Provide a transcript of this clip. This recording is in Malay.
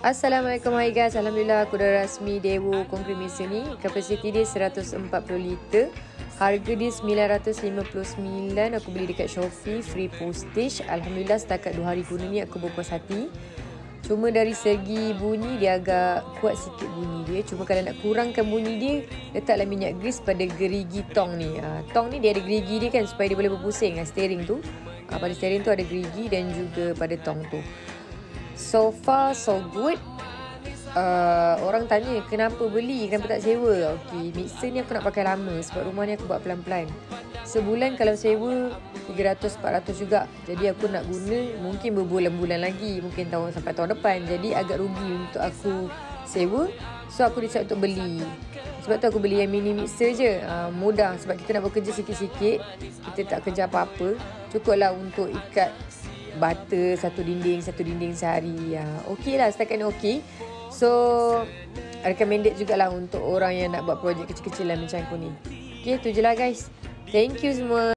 Assalamualaikum, hai guys. Alhamdulillah aku dah rasmi dewa konkrit mixer ni. Kapasiti dia 140 liter. Harga dia 959. Aku beli dekat Shopee, free postage. Alhamdulillah setakat 2 hari guna ni aku berpuas hati. Cuma dari segi bunyi dia agak kuat sikit bunyi dia. Cuma kalau nak kurangkan bunyi dia, letaklah minyak grease pada gerigi tong ni. Tong ni dia ada gerigi dia kan supaya dia boleh berpusing. Steering tu. Pada steering tu ada gerigi dan juga pada tong tu. So far so good. Orang tanya kenapa beli, kenapa tak sewa. Okay, mixer ni aku nak pakai lama sebab rumah ni aku buat pelan-pelan. Sebulan kalau sewa 300-400 juga. Jadi aku nak guna mungkin berbulan-bulan lagi, mungkin tahun sampai tahun depan. Jadi agak rugi untuk aku sewa. So aku decide untuk beli. Sebab tu aku beli yang mini mixer je. Mudah sebab kita nak bekerja sikit-sikit. Kita tak kerja apa-apa. Cukuplah untuk ikat butter satu dinding sehari. Okey lah, setakat ni okey. So recommended jugalah untuk orang yang nak buat projek kecil-kecilan macam aku ni. Okey, tu je lah guys. Thank you semua.